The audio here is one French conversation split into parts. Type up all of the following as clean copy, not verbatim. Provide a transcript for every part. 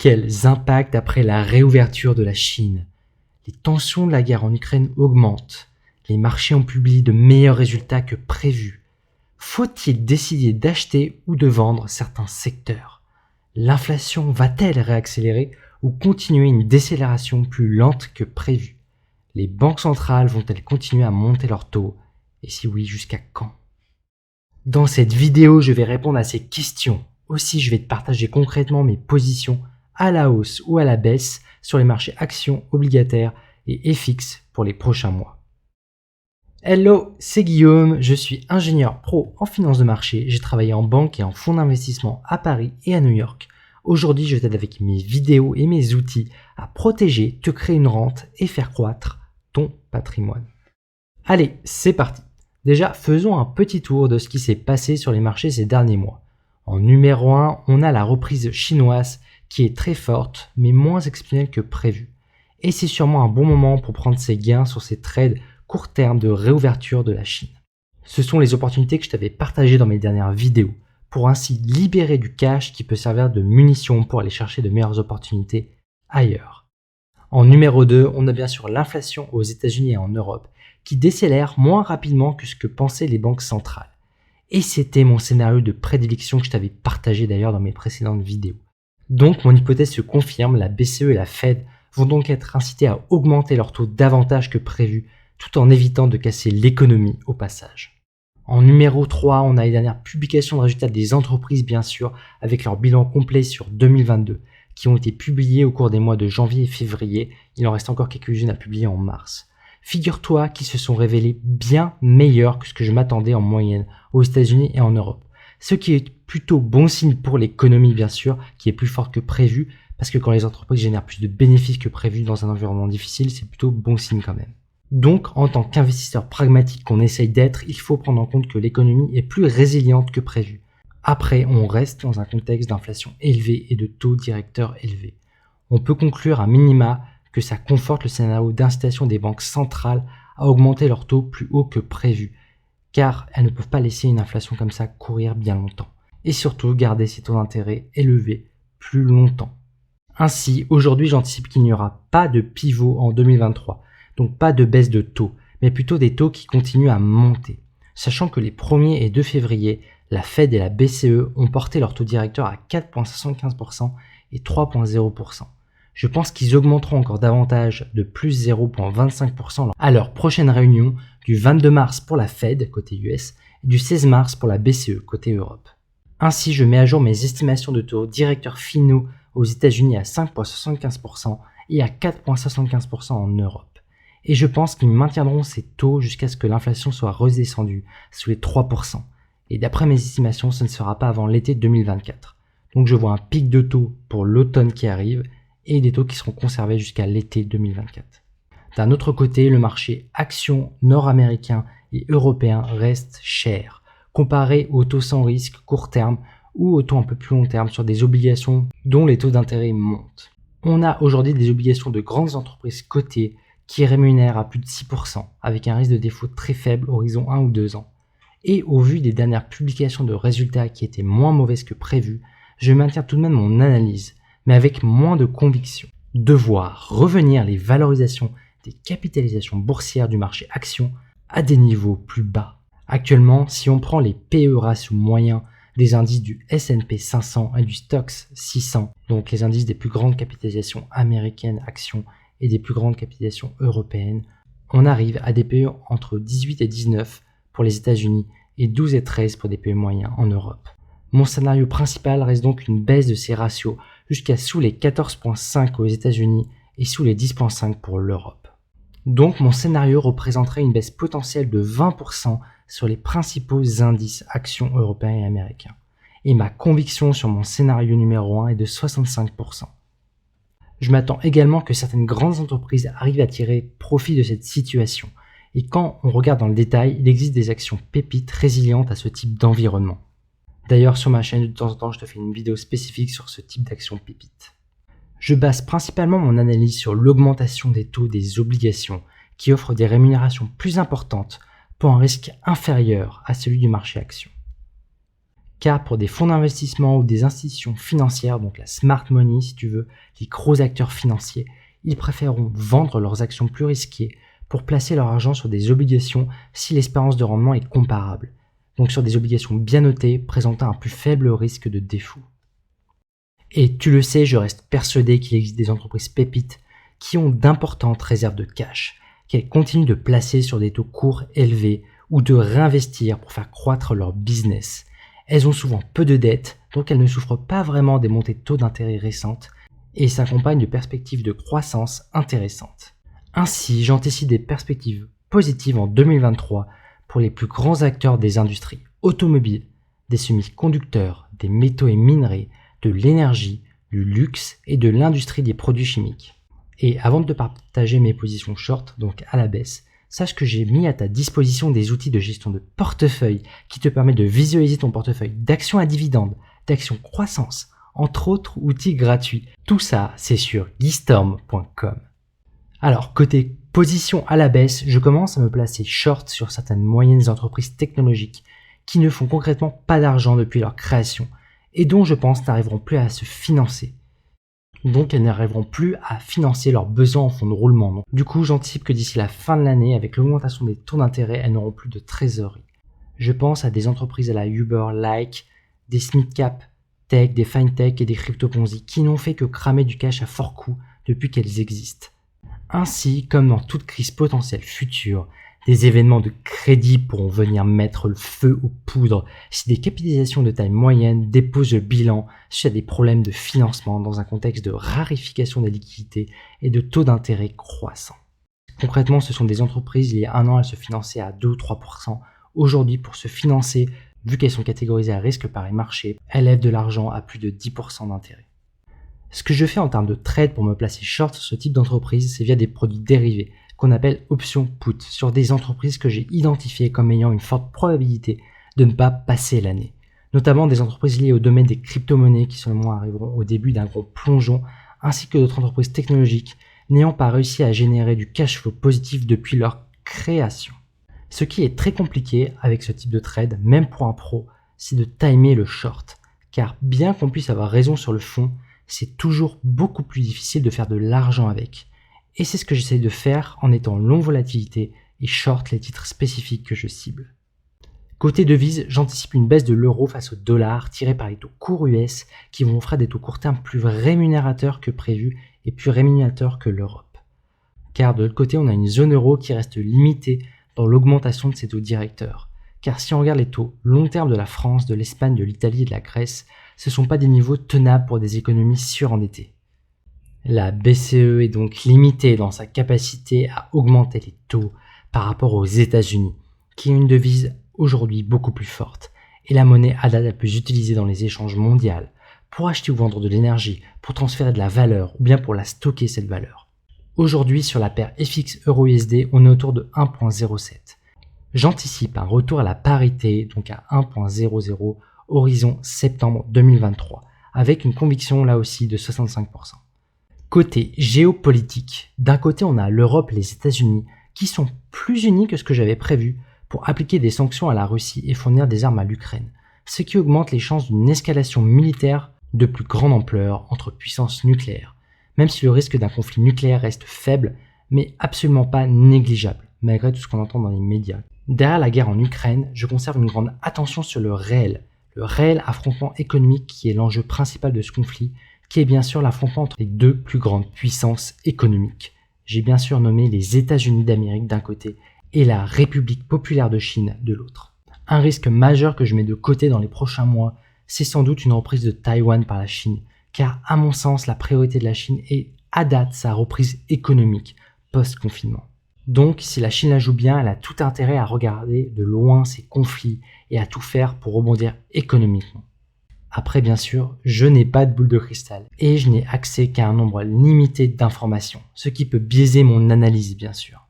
Quels impacts après la réouverture de la Chine? Les tensions de la guerre en Ukraine augmentent. Les marchés ont publié de meilleurs résultats que prévu. Faut-il décider d'acheter ou de vendre certains secteurs? L'inflation va-t-elle réaccélérer ou continuer une décélération plus lente que prévu? Les banques centrales vont-elles continuer à monter leurs taux? Et si oui, jusqu'à quand? Dans cette vidéo, je vais répondre à ces questions. Aussi, je vais te partager concrètement mes positions à la hausse ou à la baisse sur les marchés actions, obligataires et FX pour les prochains mois. Hello, c'est Guillaume, je suis ingénieur pro en finance de marché, j'ai travaillé en banque et en fonds d'investissement à Paris et à New York. Aujourd'hui, je t'aide avec mes vidéos et mes outils à protéger, te créer une rente et faire croître ton patrimoine. Allez, c'est parti. Déjà, faisons un petit tour de ce qui s'est passé sur les marchés ces derniers mois. En numéro 1, on a la reprise chinoise qui est très forte, mais moins exceptionnelle que prévu. Et c'est sûrement un bon moment pour prendre ses gains sur ces trades court terme de réouverture de la Chine. Ce sont les opportunités que je t'avais partagées dans mes dernières vidéos, pour ainsi libérer du cash qui peut servir de munition pour aller chercher de meilleures opportunités ailleurs. En numéro 2, on a bien sûr l'inflation aux États-Unis et en Europe, qui décélère moins rapidement que ce que pensaient les banques centrales. Et c'était mon scénario de prédilection que je t'avais partagé d'ailleurs dans mes précédentes vidéos. Donc mon hypothèse se confirme, la BCE et la Fed vont donc être incitées à augmenter leur taux davantage que prévu, tout en évitant de casser l'économie au passage. En numéro 3, on a les dernières publications de résultats des entreprises bien sûr, avec leur bilan complet sur 2022, qui ont été publiés au cours des mois de janvier et février. Il en reste encore quelques-unes à publier en mars. Figure-toi qu'ils se sont révélés bien meilleurs que ce que je m'attendais en moyenne aux États-Unis et en Europe. Ce qui est plutôt bon signe pour l'économie bien sûr, qui est plus forte que prévu, parce que quand les entreprises génèrent plus de bénéfices que prévu dans un environnement difficile, c'est plutôt bon signe quand même. Donc, en tant qu'investisseur pragmatique qu'on essaye d'être, il faut prendre en compte que l'économie est plus résiliente que prévu. Après, on reste dans un contexte d'inflation élevée et de taux directeurs élevés. On peut conclure à minima que ça conforte le scénario d'incitation des banques centrales à augmenter leurs taux plus haut que prévu, car elles ne peuvent pas laisser une inflation comme ça courir bien longtemps, et surtout garder ces taux d'intérêt élevés plus longtemps. Ainsi, aujourd'hui, j'anticipe qu'il n'y aura pas de pivot en 2023, donc pas de baisse de taux, mais plutôt des taux qui continuent à monter, sachant que les 1er et 2 février, la Fed et la BCE ont porté leur taux directeur à 4,75% et 3,0%. Je pense qu'ils augmenteront encore davantage de plus 0,25% à leur prochaine réunion du 22 mars pour la Fed côté US et du 16 mars pour la BCE côté Europe. Ainsi, je mets à jour mes estimations de taux directeurs finaux aux États-Unis à 5,75% et à 4,75% en Europe. Et je pense qu'ils maintiendront ces taux jusqu'à ce que l'inflation soit redescendue sous les 3%. Et d'après mes estimations, ce ne sera pas avant l'été 2024. Donc je vois un pic de taux pour l'automne qui arrive et des taux qui seront conservés jusqu'à l'été 2024. D'un autre côté, le marché actions nord-américain et européen reste cher, comparé aux taux sans risque court terme ou aux taux un peu plus long terme sur des obligations dont les taux d'intérêt montent. On a aujourd'hui des obligations de grandes entreprises cotées qui rémunèrent à plus de 6%, avec un risque de défaut très faible horizon 1 ou 2 ans. Et au vu des dernières publications de résultats qui étaient moins mauvaises que prévu, je maintiens tout de même mon analyse, mais avec moins de conviction, de voir revenir les valorisations des capitalisations boursières du marché actions à des niveaux plus bas. Actuellement, si on prend les PE ratio moyens des indices du S&P 500 et du Stoxx 600, donc les indices des plus grandes capitalisations américaines actions et des plus grandes capitalisations européennes, on arrive à des PE entre 18 et 19 pour les États-Unis et 12 et 13 pour des PE moyens en Europe. Mon scénario principal reste donc une baisse de ces ratios jusqu'à sous les 14,5 aux États-Unis et sous les 10,5 pour l'Europe. Donc mon scénario représenterait une baisse potentielle de 20% sur les principaux indices actions européens et américains. Et ma conviction sur mon scénario numéro 1 est de 65%. Je m'attends également que certaines grandes entreprises arrivent à tirer profit de cette situation. Et quand on regarde dans le détail, il existe des actions pépites résilientes à ce type d'environnement. D'ailleurs, sur ma chaîne, de temps en temps, je te fais une vidéo spécifique sur ce type d'action pépite. Je base principalement mon analyse sur l'augmentation des taux des obligations qui offrent des rémunérations plus importantes pour un risque inférieur à celui du marché action. Car pour des fonds d'investissement ou des institutions financières, donc la smart money si tu veux, les gros acteurs financiers, ils préféreront vendre leurs actions plus risquées pour placer leur argent sur des obligations si l'espérance de rendement est comparable. Donc sur des obligations bien notées présentant un plus faible risque de défaut. Et tu le sais, je reste persuadé qu'il existe des entreprises pépites qui ont d'importantes réserves de cash, qu'elles continuent de placer sur des taux courts élevés ou de réinvestir pour faire croître leur business. Elles ont souvent peu de dettes, donc elles ne souffrent pas vraiment des montées de taux d'intérêt récentes et s'accompagnent de perspectives de croissance intéressantes. Ainsi, j'anticipe des perspectives positives en 2023 pour les plus grands acteurs des industries automobiles, des semi-conducteurs, des métaux et minerais, de l'énergie, du luxe et de l'industrie des produits chimiques. Et avant de te partager mes positions short, donc à la baisse, sache que j'ai mis à ta disposition des outils de gestion de portefeuille qui te permettent de visualiser ton portefeuille d'actions à dividendes, d'actions croissance, entre autres outils gratuits. Tout ça, c'est sur guystorm.com. Alors, côté position à la baisse, je commence à me placer short sur certaines moyennes entreprises technologiques qui ne font concrètement pas d'argent depuis leur création et dont je pense n'arriveront plus à se financer. Donc elles n'arriveront plus à financer leurs besoins en fonds de roulement. Donc, du coup, j'anticipe que d'ici la fin de l'année, avec l'augmentation des taux d'intérêt, elles n'auront plus de trésorerie. Je pense à des entreprises à la Uber, Like, des mid-cap tech, des fintech et des crypto-ponzi qui n'ont fait que cramer du cash à fort coût depuis qu'elles existent. Ainsi, comme dans toute crise potentielle future, des événements de crédit pourront venir mettre le feu aux poudres si des capitalisations de taille moyenne déposent le bilan suite à des problèmes de financement dans un contexte de raréfaction des liquidités et de taux d'intérêt croissants. Concrètement, ce sont des entreprises, il y a un an, elles se finançaient à 2 ou 3%. Aujourd'hui, pour se financer, vu qu'elles sont catégorisées à risque par les marchés, elles lèvent de l'argent à plus de 10% d'intérêt. Ce que je fais en termes de trade pour me placer short sur ce type d'entreprise, c'est via des produits dérivés qu'on appelle options put sur des entreprises que j'ai identifiées comme ayant une forte probabilité de ne pas passer l'année. Notamment des entreprises liées au domaine des crypto-monnaies qui selon moi arriveront au début d'un gros plongeon, ainsi que d'autres entreprises technologiques n'ayant pas réussi à générer du cash flow positif depuis leur création. Ce qui est très compliqué avec ce type de trade, même pour un pro, c'est de timer le short. Car bien qu'on puisse avoir raison sur le fond, c'est toujours beaucoup plus difficile de faire de l'argent avec. Et c'est ce que j'essaie de faire en étant long volatilité et short les titres spécifiques que je cible. Côté devise, j'anticipe une baisse de l'euro face au dollar tirée par les taux courts US qui vont offrir des taux court terme plus rémunérateurs que prévu et plus rémunérateurs que l'Europe. Car de l'autre côté, on a une zone euro qui reste limitée dans l'augmentation de ses taux directeurs. Car si on regarde les taux long terme de la France, de l'Espagne, de l'Italie et de la Grèce, ce ne sont pas des niveaux tenables pour des économies surendettées. La BCE est donc limitée dans sa capacité à augmenter les taux par rapport aux États-Unis, qui est une devise aujourd'hui beaucoup plus forte, et la monnaie à date la plus utilisée dans les échanges mondiaux, pour acheter ou vendre de l'énergie, pour transférer de la valeur ou bien pour la stocker cette valeur. Aujourd'hui, sur la paire FX Euro-USD, on est autour de 1.07. J'anticipe un retour à la parité, donc à 1.00, horizon septembre 2023, avec une conviction là aussi de 65%. Côté géopolitique, d'un côté on a l'Europe et les États-Unis qui sont plus unis que ce que j'avais prévu pour appliquer des sanctions à la Russie et fournir des armes à l'Ukraine, ce qui augmente les chances d'une escalation militaire de plus grande ampleur entre puissances nucléaires, même si le risque d'un conflit nucléaire reste faible, mais absolument pas négligeable, malgré tout ce qu'on entend dans les médias. Derrière la guerre en Ukraine, je conserve une grande attention sur le réel affrontement économique qui est l'enjeu principal de ce conflit, qui est bien sûr l'affrontement entre les deux plus grandes puissances économiques. J'ai bien sûr nommé les États-Unis d'Amérique d'un côté et la République populaire de Chine de l'autre. Un risque majeur que je mets de côté dans les prochains mois, c'est sans doute une reprise de Taïwan par la Chine, car à mon sens, la priorité de la Chine est à date sa reprise économique post-confinement. Donc, si la Chine la joue bien, elle a tout intérêt à regarder de loin ces conflits et à tout faire pour rebondir économiquement. Après, bien sûr, je n'ai pas de boule de cristal et je n'ai accès qu'à un nombre limité d'informations, ce qui peut biaiser mon analyse, bien sûr.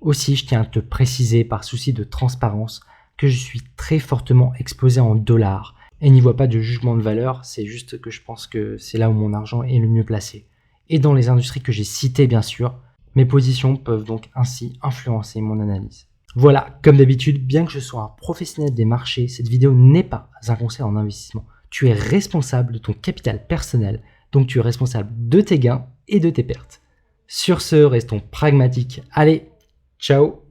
Aussi, je tiens à te préciser par souci de transparence que je suis très fortement exposé en dollars et n'y vois pas de jugement de valeur, c'est juste que je pense que c'est là où mon argent est le mieux placé. Et dans les industries que j'ai citées, bien sûr, mes positions peuvent donc ainsi influencer mon analyse. Voilà, comme d'habitude, bien que je sois un professionnel des marchés, cette vidéo n'est pas un conseil en investissement. Tu es responsable de ton capital personnel, donc tu es responsable de tes gains et de tes pertes. Sur ce, restons pragmatiques. Allez, ciao!